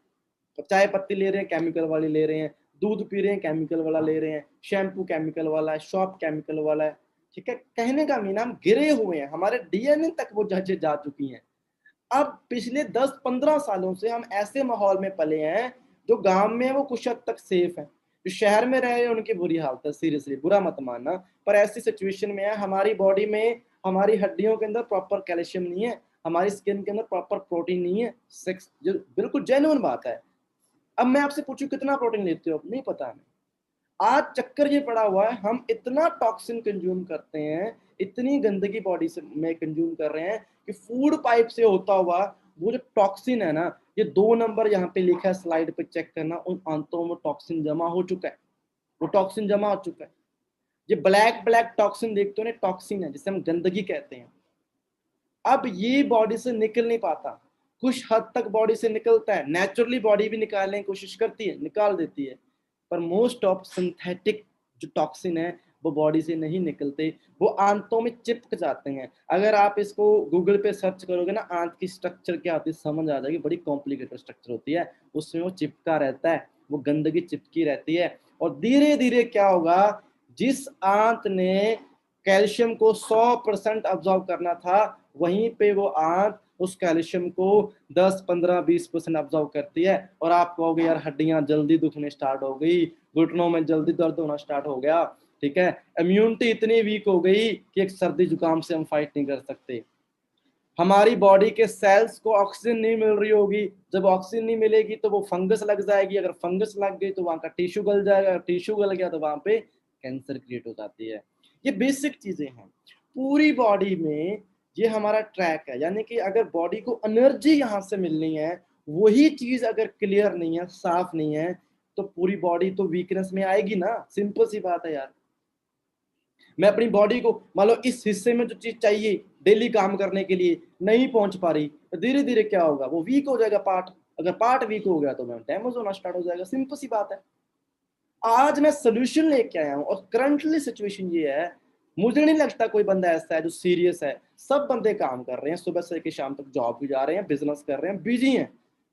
चाय पत्ती ले रहे हैं, केमिकल वाली ले रहे हैं। दूध पी रहे हैं, केमिकल वाला ले रहे हैं। शैम्पू केमिकल वाला है, शॉप केमिकल वाला है। ठीक है, कहने का मीन हम गिरे हुए हैं, हमारे डीएनए तक वो जजें जा चुकी हैं। अब पिछले 10-15 सालों से हम ऐसे माहौल में पले हैं, जो गांव में है वो कुछ हद तक सेफ है, जो शहर में रहे हैं उनकी बुरी हालत है। सीरियसली बुरा मत मानना, पर ऐसी सिचुएशन में है, हमारी बॉडी में, हमारी हड्डियों के अंदर प्रॉपर कैल्शियम नहीं है, हमारी स्किन के अंदर प्रॉपर प्रोटीन नहीं है। सेक्स जो बिल्कुल जेन्युइन बात है। अब मैं आपसे पूछूं कितना प्रोटीन लेते हो, नहीं पता हमें। आज चक्कर ये पड़ा हुआ है, हम इतना टॉक्सिन कंज्यूम करते हैं, इतनी गंदगी बॉडी से में कंज्यूम कर रहे हैं कि फूड पाइप से होता हुआ वो जो टॉक्सिन है ना, ये 2 नंबर यहाँ पे लिखा है स्लाइड पे, चेक करना, उन आंतों में टॉक्सिन जमा हो चुका है। वो टॉक्सिन जमा हो चुका है। ये ब्लैक ब्लैक टॉक्सिन देखते हो ना, टॉक्सिन है जिसे हम गंदगी कहते हैं। अब ये बॉडी से निकल नहीं पाता, कुछ हद तक बॉडी से निकलता है, नेचुरली बॉडी भी निकालने की कोशिश करती है, निकाल देती है, पर मोस्ट ऑफ सिंथेटिक जो टॉक्सिन है वो बॉडी से नहीं निकलते, वो आंतों में चिपक जाते हैं। अगर आप इसको गूगल पे सर्च करोगे ना, आंत की स्ट्रक्चर क्या होती है समझ आ जाएगी, बड़ी कॉम्प्लिकेटेड स्ट्रक्चर होती है, उसमें वो चिपका रहता है, वो गंदगी चिपकी रहती है। और धीरे धीरे क्या होगा, जिस आंत ने कैल्शियम को 100% अब्जॉर्व करना था, वहीं पे वो आंत उस कैल्शियम को 10, 15, 20% अब्जॉर्व करती है। और आप कहोगे यार हड्डियां जल्दी दुखने स्टार्ट हो गई, घुटनों में जल्दी दर्द होना स्टार्ट हो गया। ठीक है, इम्यूनिटी इतनी वीक हो गई कि एक सर्दी जुकाम से हम फाइट नहीं कर सकते। हमारी बॉडी के सेल्स को ऑक्सीजन नहीं मिल रही होगी, जब ऑक्सीजन नहीं मिलेगी तो वो फंगस लग जाएगी, अगर फंगस लग गई तो वहां का टिश्यू गल जाएगा, टिश्यू गल गया तो वहां पे कैंसर क्रिएट हो जाती है। ये बेसिक चीजें हैं पूरी बॉडी में, ये हमारा ट्रैक है। यानी कि अगर बॉडी को एनर्जी यहाँ से मिलनी है, वही चीज अगर क्लियर नहीं है, साफ नहीं है, तो पूरी बॉडी तो वीकनेस में आएगी ना। सिंपल सी बात है यार। मैं अपनी बॉडी को मान लो इस हिस्से में जो चीज चाहिए डेली काम करने के लिए नहीं पहुंच पा रही, तो धीरे धीरे क्या होगा, वो वीक हो जाएगा पार्ट। अगर पार्ट वीक हो गया तो मैं डैमेज होना स्टार्ट हो जाएगा। सिंपल सी बात है। आज मैं सोल्यूशन लेके आया हूं, और करंटली सिचुएशन ये है, मुझे नहीं लगता कोई बंदा ऐसा है जो सीरियस है। सब बंदे काम कर रहे हैं, सुबह से लेकर शाम तक जॉब भी जा रहे हैं, बिजनेस कर रहे हैं, बिजी हैं,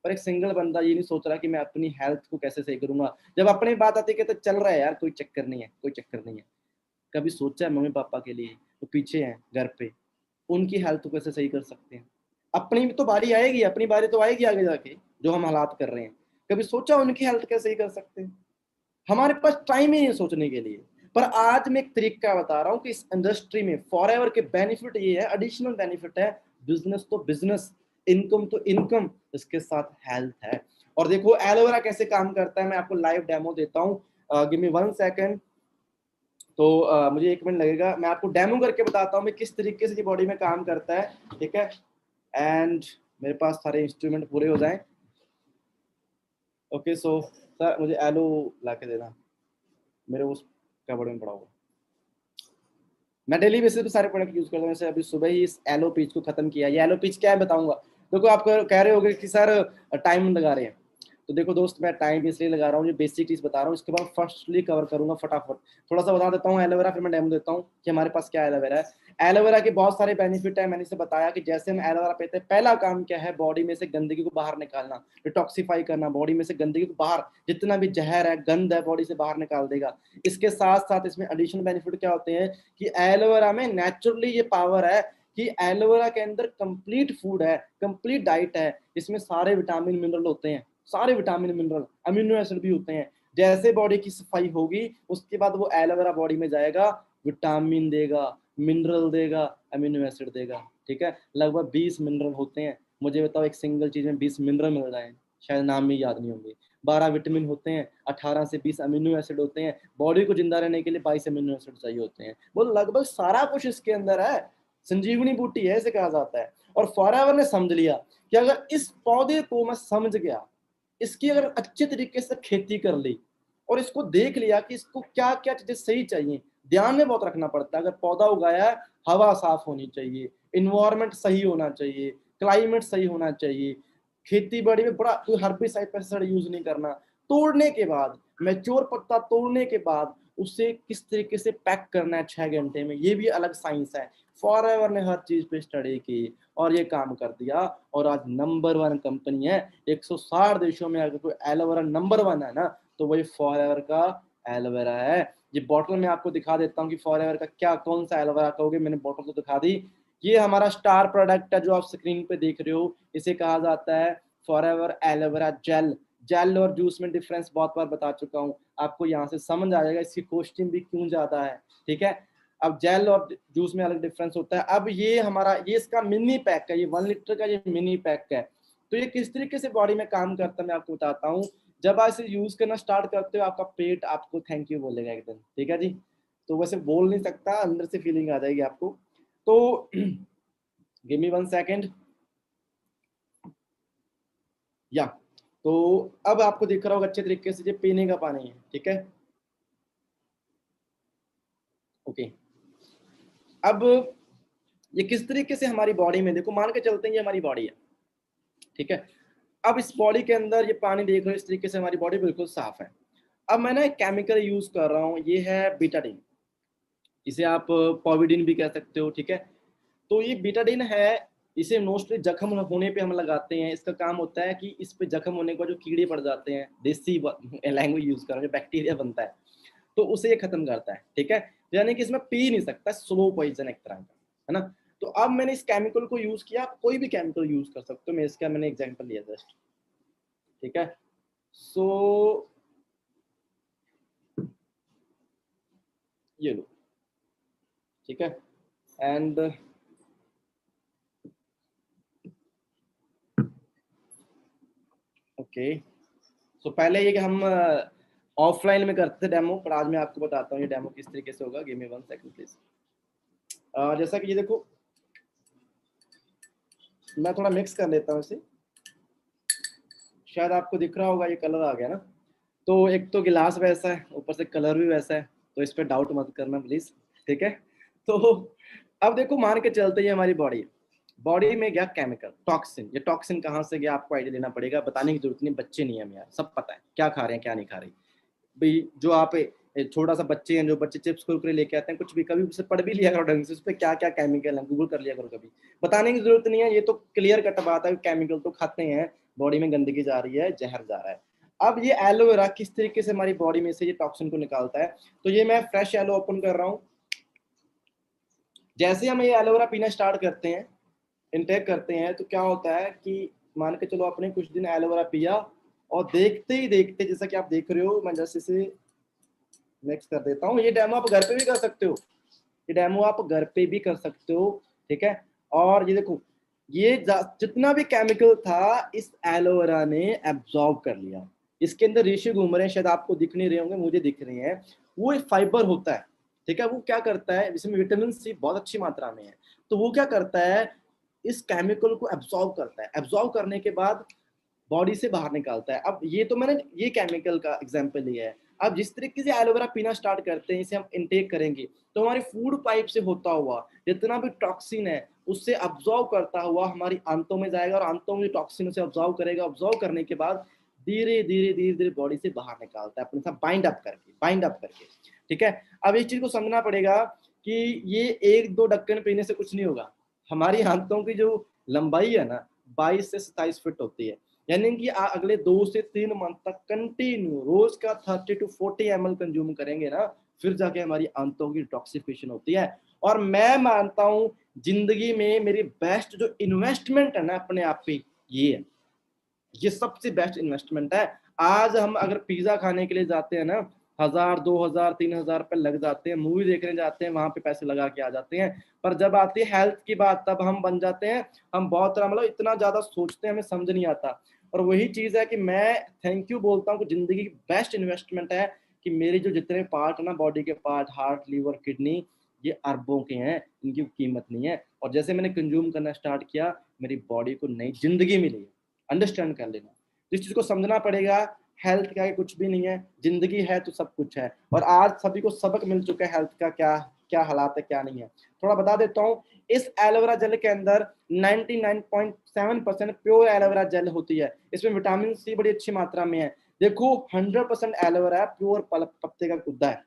पर एक सिंगल बंदा ये नहीं सोच रहा कि मैं अपनी हेल्थ को कैसे सही करूंगा। जब अपनी बात आती है कहते चल रहा है यार, कोई चक्कर नहीं है, कोई चक्कर नहीं है। कभी सोचा है मम्मी पापा के लिए तो पीछे हैं घर पे, उनकी हेल्थ को कैसे सही कर सकते हैं? अपनी भी तो बारी आएगी, अपनी बारी तो आएगी आगे जाके, जो हम हालात कर रहे हैं। कभी सोचा उनकी हेल्थ कैसे सही कर सकते हैं? हमारे पास टाइम ही नहीं है सोचने के लिए। पर आज मैं एक तरीका बता रहा हूँ कि इस इंडस्ट्री में फॉरएवर के बेनिफिट ये है, एडिशनल बेनिफिट है। बिजनेस तो बिजनेस, इनकम तो इनकम, इसके साथ हेल्थ है। और देखो एलोवेरा कैसे काम करता है, मैं आपको लाइव डेमो देता हूँ। Give me 1 second. तो मुझे 1 मिनट लगेगा, मैं आपको डेमो करके बताता हूँ मैं किस तरीके से ये बॉडी में काम करता है। ठीक है, एंड मेरे पास सारे इंस्ट्रूमेंट पूरे हो जाएं। ओके सो सर मुझे एलो ला के देना, मेरे उस कबड़ में पड़ा हुआ। मैं डेली बेसिस पे सारे प्रोडक्ट यूज करता हूँ। जैसे अभी सुबह ही इस एलो पीच को खत्म किया। ये एलो पीच क्या है बताऊंगा। देखो आप कह रहे होगे कि सर टाइम लगा रहे हैं, तो देखो दोस्त मैं टाइम इसलिए लगा रहा हूँ, ये बेसिक चीज बता रहा हूँ, इसके बाद फर्स्टली कवर करूंगा फटाफट। थोड़ा सा बता देता हूँ एलोवेरा, फिर मैं डेमो देता हूँ कि हमारे पास क्या एलोवेरा है। एलोवेरा के बहुत सारे बेनिफिट है, मैंने इसे बताया कि जैसे हम एलोवेरा पीते हैं, पहला काम क्या है, बॉडी में से गंदगी को बाहर निकालना, डिटॉक्सिफाई करना, बॉडी में से गंदगी को बाहर, जितना भी जहर है, गंद है, बॉडी से बाहर निकाल देगा। इसके साथ साथ इसमें एडिशनल बेनिफिट क्या होते हैं कि एलोवेरा में नेचुरली ये पावर है कि एलोवेरा के अंदर कंप्लीट फूड है, कंप्लीट डाइट है, इसमें सारे विटामिन मिनरल होते हैं, सारे विटामिन मिनरल, अमीनो एसिड भी होते हैं। जैसे बॉडी की सफाई होगी उसके बाद वो एलोवेरा बॉडी में जाएगा, विटामिन देगा, मिनरल देगा, अमीनो एसिड देगा। ठीक है, लगभग 20 मिनरल होते हैं। मुझे बताओ एक सिंगल चीज में 20 मिनरल मिल रहे हैं, शायद नाम भी याद नहीं होंगे। 12 विटामिन होते हैं, 18 से 20 अमीनो एसिड होते हैं, बॉडी को जिंदा रहने के लिए 22 अमीनो एसिड चाहिए होते हैं। वो लगभग सारा कुछ इसके अंदर है, संजीवनी बूटी है इसे कहा जाता है। और फॉरएवर ने समझ लिया कि अगर इस पौधे को मैं समझ गया, इसकी अगर अच्छे तरीके से खेती कर ली और इसको देख लिया कि इसको क्या क्या चीजें सही चाहिए, ध्यान में बहुत रखना पड़ता है। अगर पौधा उगाया है, हवा साफ होनी चाहिए, इन्वायरमेंट सही होना चाहिए, क्लाइमेट सही होना चाहिए, खेती बाड़ी में बड़ा कोई हर्बिसाइड पेस्टिसाइड यूज नहीं करना। तोड़ने के बाद, मैच्योर पत्ता तोड़ने के बाद उसे किस तरीके से पैक करना है 6 घंटे में, ये भी अलग साइंस है। फॉरएवर ने हर चीज पे स्टडी की और ये काम कर दिया, और आज नंबर 1 कंपनी है। 160 देशों में अगर कोई एलोवेरा नंबर 1 है ना, तो वही फॉरएवर का एलोवेरा है। ये बॉटल में आपको दिखा देता हूँ कि फॉरएवर का क्या, कौन सा एलोवेरा कहोगे, मैंने बॉटल तो दिखा दी। ये हमारा स्टार प्रोडक्ट है जो आप स्क्रीन पे देख रहे हो, इसे कहा जाता है फॉरएवर एलोवेरा जेल। जेल और जूस में डिफरेंस बहुत बार बता चुका हूँ, आपको यहाँ से समझ आ जाएगा इसकी कॉस्टिंग भी क्यों ज्यादा है, ठीक है। अब जेल और जूस में अलग डिफरेंस होता है। अब ये हमारा, ये इसका मिनी पैक है, ये 1 लीटर का ये मिनी पैक है। तो ये किस तरीके से बॉडी में काम करता है मैं आपको बताता हूँ। जब आप इसे यूज करना स्टार्ट करते हो, आपका पेट आपको थैंक यू बोलेगा एक दिन, ठीक है जी। तो वैसे बोल नहीं सकता, अंदर से फीलिंग आ जाएगी आपको। तो गिव मी 1 सेकेंड। या तो अब आपको दिख रहा होगा अच्छे तरीके से, ये पीने का पानी है, ठीक है, ओके। अब ये किस तरीके से हमारी बॉडी में, देखो मान के चलते हैं ये हमारी बॉडी है, ठीक है। अब इस बॉडी के अंदर ये पानी देख रहे हो, इस तरीके से हमारी बॉडी बिल्कुल साफ है। अब मैं ना एक केमिकल यूज कर रहा हूँ, ये है बीटाडीन, इसे आप पॉविडिन भी कह सकते हो, ठीक है। तो ये बीटाडीन है, इसे मोस्टली जख्म होने पे हम लगाते हैं। इसका काम होता है कि इस पे जख्म होने के बाद जो कीड़े पड़ जाते हैं, देसी लैंग्वेज यूज कर रहा हूँ, जो बैक्टीरिया बनता है, तो उसे ये खत्म करता है, ठीक है। यानी कि इसमें पी नहीं सकता, स्लो पॉइजन एक तरह का, है ना। तो अब मैंने इस केमिकल को यूज किया, आप कोई भी केमिकल यूज कर सकते हो, मैं इसका मैंने एग्जांपल लिया जस्ट, ठीक है। सो ये लो, ठीक है। एंड ओके, सो पहले ये कि हम ऑफलाइन में करते थे डेमो, पर आज मैं आपको बताता हूँ ये डेमो किस तरीके से होगा। Give me 1 second please. जैसा कि ये देखो, मैं थोड़ा मिक्स कर लेता हूँ इसे, शायद आपको दिख रहा होगा ये कलर आ गया ना। तो एक तो गिलास वैसा है, ऊपर से कलर भी वैसा है, तो इस पर डाउट मत करना प्लीज, ठीक है। तो अब देखो, मान के चलते हैं हमारी बॉडी, बॉडी में गया केमिकल टॉक्सिन। ये टॉक्सिन कहाँ से गया आपको आइडिया लेना पड़ेगा, बताने की जरूरत नहीं, बच्चे नहीं है हम यार, सब पता है क्या खा रहे हैं क्या नहीं खा रहे भाई। जो आप छोटा सा बच्चे हैं, जो बच्चे चिप्स कुरकुरे लेके आते हैं, कुछ भी कभी उसे पढ़ भी लिया करो ढंग से, उस पर क्या क्या केमिकल है गूगल कर लिया करो कभी, बताने की जरूरत नहीं है। ये तो क्लियर कट बात है, केमिकल तो खाते हैं, बॉडी में गंदगी जा रही है, जहर जा रहा है। अब ये एलोवेरा किस तरीके से हमारी बॉडी में से ये टॉक्सिन को निकालता है, तो ये मैं फ्रेश एलो ओपन कर रहा हूँ। जैसे हम ये एलोवेरा पीना स्टार्ट करते हैं, इनटेक करते हैं, तो क्या होता है कि मान के चलो आपने कुछ दिन एलोवेरा पिया, और देखते ही देखते, जैसा कि आप देख रहे हो, मैं जैसे इसे मिक्स कर देता हूँ। ये डेमो आप घर पे भी कर सकते हो, ये डेमो आप घर पे भी कर सकते हो, ठीक है। और ये देखो, ये जितना भी केमिकल था इस एलोवेरा ने एब्जॉर्ब कर लिया। इसके अंदर रेशे घूम रहे हैं, शायद आपको दिख नहीं रहे होंगे, मुझे दिख रहे हैं। वो एक फाइबर होता है, ठीक है। वो क्या करता है, इसमें विटामिन सी बहुत अच्छी मात्रा में है, तो वो क्या करता है, इस केमिकल को एब्जॉर्ब करता है। एब्जॉर्ब करने के बाद बॉडी से बाहर निकालता है। अब ये तो मैंने ये केमिकल का एग्जांपल लिया है। अब जिस तरीके से एलोवेरा पीना स्टार्ट करते हैं, इसे हम इनटेक करेंगे, तो हमारी फूड पाइप से होता हुआ जितना भी टॉक्सिन है उससे अब्जॉर्व करता हुआ हमारी आंतों में जाएगा, और आंतों में टॉक्सिन उसे अब्जॉर्व करेगा। अब्जॉर्व करने के बाद धीरे धीरे धीरे धीरे बॉडी से बाहर निकालता है, अपने साथ बाइंड अप करके, ठीक है। अब इस चीज को समझना पड़ेगा कि ये 1-2 ढक्कन पीने से कुछ नहीं होगा। हमारी आंतों की जो लंबाई है ना, 22 से 27 फीट होती है। यानी कि अगले 2 से 3 मंथ तक कंटिन्यू रोज का 30 to 40 ml कंज्यूम करेंगे ना, फिर जाके हमारी आंतों की डिटॉक्सिफिकेशन होती है। और मैं मानता हूं जिंदगी में मेरी बेस्ट जो इन्वेस्टमेंट है ना अपने आप पे, ये है, ये सबसे बेस्ट इन्वेस्टमेंट है। आज हम अगर पिज्जा खाने के लिए जाते हैं ना, 1000, 2000, 3000 रुपए लग जाते हैं, मूवी देखने जाते हैं, वहां पे पैसे लगा के आ जाते हैं। पर जब आती है हेल्थ की बात, तब हम बन जाते हैं, हम बहुत तरह मतलब इतना ज्यादा सोचते हैं, हमें समझ नहीं आता। और वही चीज़ है कि मैं थैंक यू बोलता हूँ कि ज़िंदगी की बेस्ट इन्वेस्टमेंट है कि मेरे जो जितने पार्ट है ना बॉडी के पार्ट, हार्ट, लीवर, किडनी, ये अरबों के हैं, इनकी कीमत नहीं है। और जैसे मैंने कंज़्यूम करना स्टार्ट किया, मेरी बॉडी को नई ज़िंदगी मिली है। अंडरस्टैंड कर लेना। तो इस चीज़ को समझना पड़ेगा, हेल्थ क्या है कुछ भी नहीं है, ज़िंदगी है तो सब कुछ है। और आज सभी को सबक मिल चुका है हेल्थ का क्या क्या हालात है, क्या नहीं है। थोड़ा बता देता हूँ, इस एलोवेरा जेल के अंदर 99.7% प्योर एलोवेरा जेल होती है। इसमें विटामिन सी बड़ी अच्छी मात्रा में है। देखो 100% एलोवेरा है, प्योर पत्ते का गुद्दा है।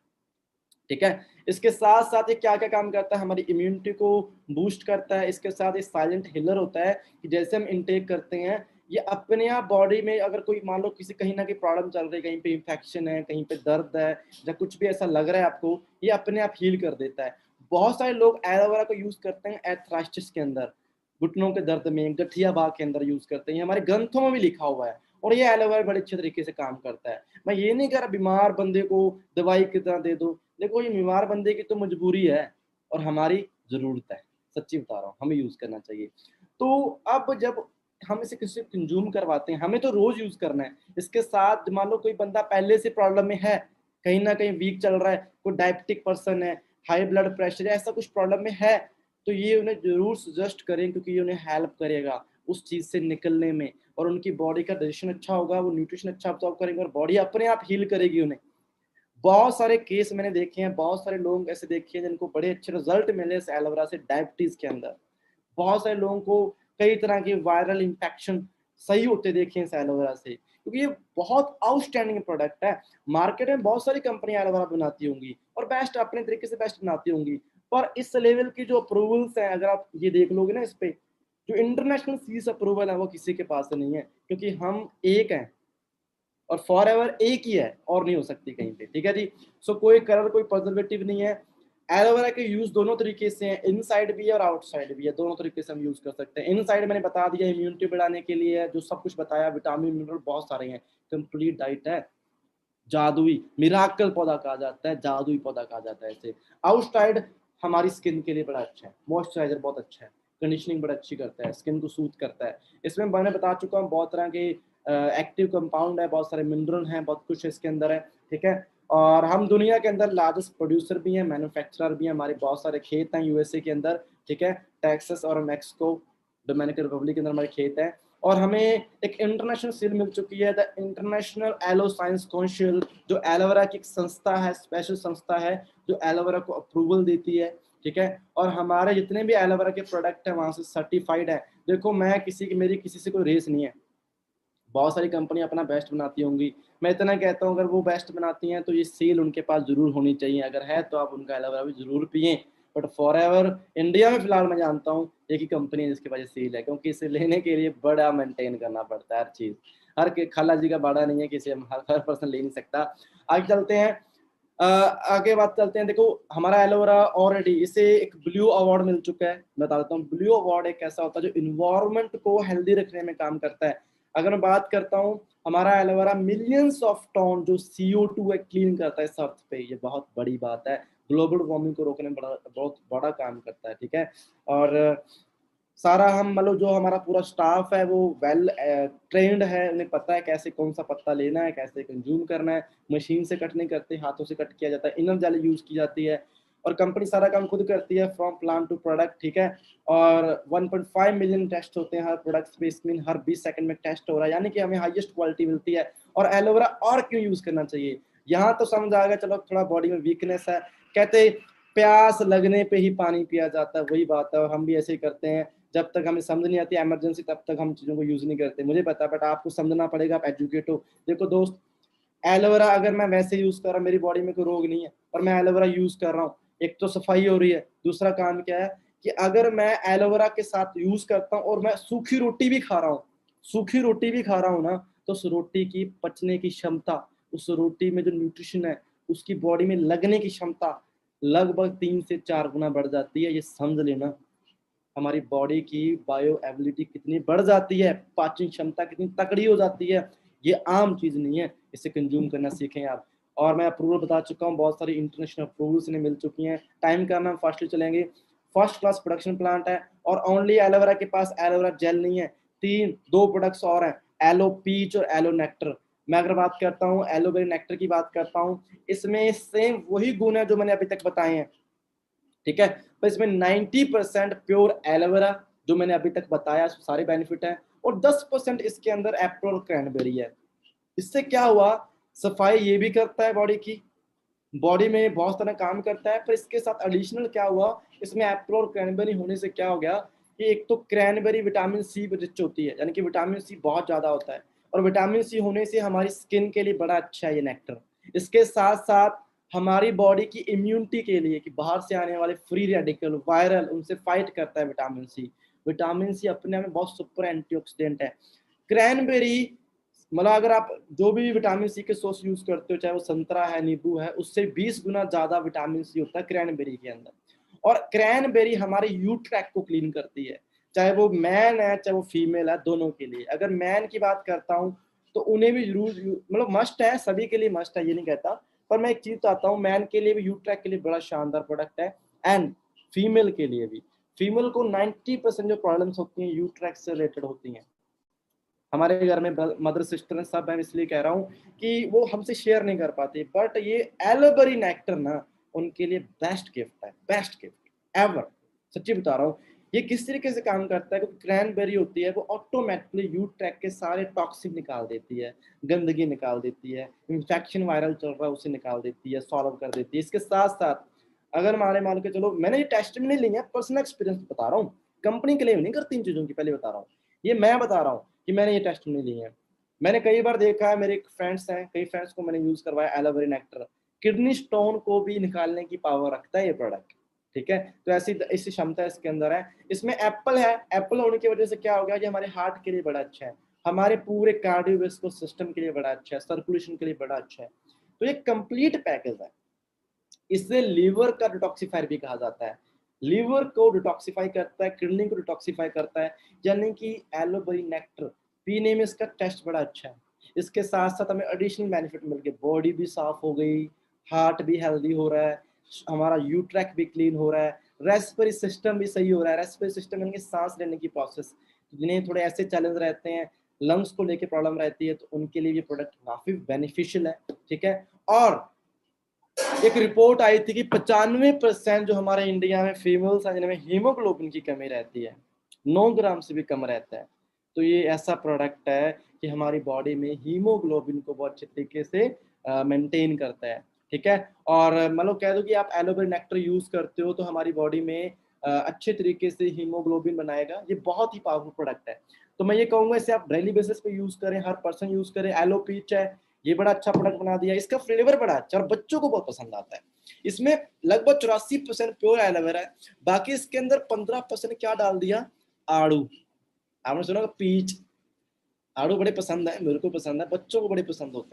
ठीक है? इसके साथ-साथ ये क्या-क्या काम करता है, हमारी इम्यूनिटी को बूस्ट करता है। इसके साथ ये साइलेंट हीलर होता है कि जैसे हम इनटेक करते हैं, ये अपने आप बॉडी में अगर कोई मान लो किसी कहीं न कहीं प्रॉब्लम चल रही है, कहीं पे इन्फेक्शन है, कहीं पे दर्द है या कुछ भी ऐसा लग रहा है आपको, ये अपने आप हील कर देता है। बहुत सारे लोग एलोवेरा को यूज़ करते हैं आर्थराइटिस के अंदर, घुटनों के दर्द में, गठिया भाग के अंदर यूज़ करते हैं। ये हमारे ग्रंथों में भी लिखा हुआ है और ये एलोवेरा बड़े अच्छे तरीके से काम करता है। मैं ये नहीं कह रहा बीमार बंदे को दवाई की तरह दे दो। देखो ये बीमार बंदे की तो मजबूरी है और हमारी ज़रूरत है। सच्ची बता रहा हूँ, हमें यूज़ करना चाहिए। तो अब जब हम इसे किसी से कंज़्यूम करवाते हैं, हमें तो रोज़ यूज़ करना है। इसके साथ मान लो कोई बंदा पहले से प्रॉब्लम में है, कहीं न कहीं वीक चल रहा है, कोई डायबिटिक पर्सन है, हाई ब्लड प्रेशर है, ऐसा कुछ प्रॉब्लम में है, तो ये उन्हें ज़रूर सजेस्ट करें क्योंकि ये उन्हें हेल्प करेगा उस चीज़ से निकलने में और उनकी बॉडी का डाइजेशन अच्छा होगा, वो न्यूट्रिशन अच्छा अब्ज़ॉर्ब करेंगे और बॉडी अपने आप हील करेगी उन्हें। बहुत सारे केस मैंने देखे हैं, बहुत सारे लोग ऐसे देखे हैं जिनको बड़े अच्छे रिज़ल्ट मिले इस एलोवेरा से डायबिटीज़ के अंदर। बहुत सारे लोगों को कई तरह के वायरल इन्फेक्शन सही होते देखे हैं इस एलोवेरा से, क्योंकि ये बहुत आउटस्टैंडिंग प्रोडक्ट है। मार्केट में बहुत सारी कंपनियाँ एलोवेरा बनाती होंगी और बेस्ट अपने तरीके से बेस्ट बनाती होंगी। पर इस लेवल की जो अप्रूवल्स हैं, अगर आप ये देख लोगे ना इस पे, जो इंटरनेशनल सीज़ अप्रूवल है वो किसी के पास नहीं है, क्योंकि हम एक हैं। और फॉरएवर एक ही है और नहीं हो सकती कहीं पे, ठीक है जी। सो कोई कलर कोई प्रिजर्वेटिव नहीं है। एलोवेरा के यूज दोनों तरीके से हैं, इनसाइड भी है और आउटसाइड भी है, दोनों तरीके से हम यूज कर सकते हैं। इनसाइड मैंने बता दिया इम्यूनिटी बढ़ाने के लिए है, जो सब कुछ बताया, विटामिन मिनरल बहुत सारे हैं, कंप्लीट डाइट है। जादुई मिराकल पौधा कहा जाता है, जादुई पौधा कहा जाता है इसे। आउटसाइड हमारी स्किन के लिए बड़ा अच्छा है, मॉइस्चराइजर बहुत अच्छा है, कंडीशनिंग बड़ा अच्छी करता है, स्किन को सूथ करता है। इसमें मैंने बता चुका हूँ बहुत तरह के एक्टिव कंपाउंड है, बहुत सारे मिनरल हैं, बहुत कुछ इसके अंदर है, ठीक है। और हम दुनिया के अंदर लार्जेस्ट प्रोड्यूसर भी हैं, मैन्युफैक्चरर भी हैं, हमारे बहुत सारे खेत हैं यूएसए के अंदर, ठीक है। टेक्सास और मैक्सिको, डोमिनिकन रिपब्लिक के अंदर हमारे खेत हैं। और हमें एक इंटरनेशनल सील मिल चुकी है, the international aloe science council, जो एलोवेरा की एक संस्था है, स्पेशल संस्था है जो एलोवेरा को अप्रूवल देती है, ठीक है। और हमारे जितने भी एलोवेरा के प्रोडक्ट हैं वहाँ से सर्टिफाइड है। देखो मैं किसी की मेरी किसी से कोई रेस नहीं है, बहुत सारी कंपनी अपना बेस्ट बनाती होंगी, मैं इतना कहता हूँ अगर वो बेस्ट बनाती हैं तो ये सेल उनके पास ज़रूर होनी चाहिए, अगर है तो आप उनका एलोवेरा भी ज़रूर पिएँ। बट फॉरएवर इंडिया में फ़िलहाल मैं जानता हूँ एक ही कंपनी है जिसके पास ये सेल है, क्योंकि इसे लेने के लिए बड़ा मेंटेन करना पड़ता है हर चीज़। हर के खाला जी का बाड़ा नहीं है कि इसे हम हर पर्सन ले नहीं सकता। आगे चलते हैं। आगे बात करते हैं। देखो हमारा एलोवेरा ऑलरेडी इसे एक ब्लू अवार्ड मिल चुका है। मैं बता देता हूँ ब्लू अवार्ड एक ऐसा होता है जो इन्वायरमेंट को हेल्दी रखने में काम करता है। अगर मैं बात करता हूँ, हमारा एलोवेरा मिलियंस ऑफ टन जो CO2 है क्लीन करता है इस अर्थ पे, ये बहुत बड़ी बात है। ग्लोबल वार्मिंग को रोकने में बहुत बड़ा काम करता है, ठीक है। और सारा हम मतलब जो हमारा पूरा स्टाफ है वो वेल ट्रेन्ड है, उन्हें पता है कैसे कौन सा पत्ता लेना है, कैसे कंज्यूम करना है। मशीन से कट नहीं करते, हाथों से कट किया जाता है, इनर जेल यूज की जाती है और कंपनी सारा काम खुद करती है फ्रॉम प्लांट टू प्रोडक्ट, ठीक है। और 1.5 मिलियन टेस्ट होते हैं हर प्रोडक्ट पे, मीन हर 20 सेकंड में टेस्ट हो रहा है, यानी कि हमें हाईएस्ट क्वालिटी मिलती है। और एलोवेरा और क्यों यूज करना चाहिए, यहाँ तो समझ आ गया, चलो थोड़ा बॉडी में वीकनेस है, कहते प्यास लगने पे ही पानी पिया जाता है, वही बात है। और हम भी ऐसे ही करते हैं, जब तक हमें समझ नहीं आती इमरजेंसी तब तक हम चीज़ों को यूज़ नहीं करते, मुझे पता है, बट आपको समझना पड़ेगा, आप एजुकेट हो। देखो दोस्त, एलोवेरा अगर मैं वैसे यूज़ कर रहा हूँ, मेरी बॉडी में कोई रोग नहीं है और मैं एलोवेरा यूज़ कर रहा हूँ, एक तो सफाई हो रही है, दूसरा काम क्या है कि अगर मैं एलोवेरा के साथ यूज़ करता हूँ और मैं सूखी रोटी भी खा रहा हूँ, सूखी रोटी भी खा रहा हूँ ना, तो उस रोटी की पचने की क्षमता, उस रोटी में जो न्यूट्रिशन है उसकी बॉडी में लगने की क्षमता लगभग 3 से 4 गुना बढ़ जाती है। ये समझ लेना, हमारी बॉडी की बायो एबिलिटी कितनी बढ़ जाती है, पाचन क्षमता कितनी तकड़ी हो जाती है, ये आम चीज़ नहीं है। इसे कंज्यूम करना सीखें आप। और मैं अप्रूवल बता चुका हूँ, बहुत सारी इंटरनेशनल अप्रूवल्स इन्हें मिल चुकी हैं। टाइम का नाम फास्टली चलेंगे, फर्स्ट क्लास प्रोडक्शन प्लांट है और ओनली एलोवेरा के पास एलोवेरा जेल नहीं है, 2 प्रोडक्ट्स और हैं। एलो पीच और एलो नेक्टर। मैं अगर बात करता हूँ एलोवेरा नेक्टर की बात करता हूँ, इसमें सेम वही गुण है जो मैंने अभी तक बताए हैं, ठीक है। पर इसमें 90% प्योर एलोवेरा जो मैंने अभी तक बताया सारे बेनिफिट हैं, और 10% इसके अंदर एप्पल और क्रैनबेरी है। इससे क्या हुआ, सफाई ये भी करता है बॉडी की, बॉडी में बहुत सारा काम करता है, पर इसके साथ एडिशनल क्या हुआ, इसमें एप्पल और क्रैनबेरी होने से क्या हो गया कि एक तो क्रैनबेरी विटामिन सी रिच होती है, यानी कि विटामिन सी बहुत ज़्यादा होता है, और विटामिन सी होने से हमारी स्किन के लिए बड़ा अच्छा है ये नेक्टर। इसके साथ साथ हमारी बॉडी की इम्यूनिटी के लिए, कि बाहर से आने वाले फ्री रेडिकल वायरल उनसे फाइट करता है विटामिन सी। विटामिन सी अपने आप में बहुत सुपर एंटीऑक्सीडेंट है। क्रैनबेरी मतलब अगर आप जो भी विटामिन सी के सोर्स यूज करते हो, चाहे वो संतरा है, नींबू है, उससे 20 गुना ज्यादा विटामिन सी होता है क्रैनबेरी के अंदर। और क्रैनबेरी हमारे यू ट्रैक को क्लीन करती है, चाहे वो मैन है चाहे वो फीमेल है, दोनों के लिए। अगर मैन की बात करता हूँ तो उन्हें भी जरूर मतलब मस्ट है, सभी के लिए मस्ट है ये नहीं कहता, पर मैं एक चीज बताता हूँ, मैन के लिए भी यू ट्रैक के लिए बड़ा शानदार प्रोडक्ट है, एंड फीमेल के लिए भी। फीमेल को 90% जो प्रॉब्लम्स होती हैं यू ट्रैक से रिलेटेड होती हैं। हमारे घर में मदर सिस्टर सब है, इसलिए कह रहा हूँ कि वो हमसे शेयर नहीं कर पाते, बट ये एलोबेरी नेक्टर ना उनके लिए बेस्ट गिफ्ट है, बेस्ट गिफ्ट एवर। सच्ची बता रहा हूँ। ये किस तरीके से काम करता है, क्योंकि क्रैनबेरी होती है वो ऑटोमेटिकली यू ट्रैक के सारे टॉक्सिन निकाल देती है, गंदगी निकाल देती है, इंफेक्शन वायरल चल रहा है उसे निकाल देती है, सॉल्व कर देती है। इसके साथ साथ अगर हमारे मान के चलो, मैंने ये टेस्ट में नहीं ली है, पर्सनल एक्सपीरियंस बता रहा हूँ, कंपनी क्लेम नहीं करती इन चीजों की, पहले बता रहा हूँ, ये मैं बता रहा हूँ कि मैंने ये टेस्ट नहीं लिए हैं। मैंने कई बार देखा है, मेरे फ्रेंड्स हैं, कई फ्रेंड्स को मैंने यूज करवाया एलोवेरा नेक्टर। किडनी स्टोन को भी निकालने की पावर रखता है ये प्रोडक्ट, ठीक है। तो ऐसी क्षमता इसके अंदर है। इसमें एप्पल है, एप्पल होने की वजह से क्या हो गया, ये हमारे हार्ट के लिए बड़ा अच्छा है, हमारे पूरे कार्डियोवैस्कुलर सिस्टम के लिए बड़ा अच्छा है, सर्कुलेशन के लिए बड़ा अच्छा है। तो ये कंप्लीट पैकेज है। इसे लीवर का डिटॉक्सिफायर भी कहा जाता है, लीवर को डिटॉक्सिफाई करता है, किडनी को डिटॉक्सिफाई करता है, यानी कि एलोवेरा नेक्टर पीने में इसका टेस्ट बड़ा अच्छा है। इसके साथ साथ हमें एडिशनल बेनिफिट मिल गए, बॉडी भी साफ हो गई, हार्ट भी हेल्दी हो रहा है, हमारा यू ट्रैक भी क्लीन हो रहा है, रेस्पिरेटरी सिस्टम भी सही हो रहा है। रेस्पिरेटरी सिस्टम यानी कि सांस लेने की प्रोसेस, जिन्हें थोड़े ऐसे चैलेंज रहते हैं, लंग्स को लेके प्रॉब्लम रहती है, तो उनके लिए ये प्रोडक्ट काफी बेनिफिशियल है, ठीक है। और एक रिपोर्ट आई थी कि 95% जो हमारे इंडिया में फीमेल्स हैं जिनमें हीमोग्लोबिन की कमी रहती है, 9 ग्राम से भी कम रहता है। तो ये ऐसा प्रोडक्ट है कि हमारी बॉडी में हीमोग्लोबिन को बहुत अच्छे तरीके से मेंटेन करता है, ठीक है। और मतलब कह दो कि आप एलोवेरा नेक्टर यूज करते हो तो हमारी बॉडी में अच्छे तरीके से हीमोग्लोबिन बनाएगा। ये बहुत ही पावरफुल प्रोडक्ट है। तो मैं ये कहूंगा इसे आप डेली बेसिस पे यूज करें, हर पर्सन यूज करे। एलो पीच है, ये बड़ा अच्छा प्रोडक्ट बना दिया, इसका फ्लेवर बड़ा अच्छा और बच्चों को बहुत पसंद आता है। इसमें लगभग 84% प्योर एलोवेरा है, बाकी इसके अंदर 15% क्या डाल दिया, आड़ू। आपने सुना पीच, आड़ू बड़े पसंद है, मेरे को पसंद है, बच्चों को बड़े पसंद होते हैं।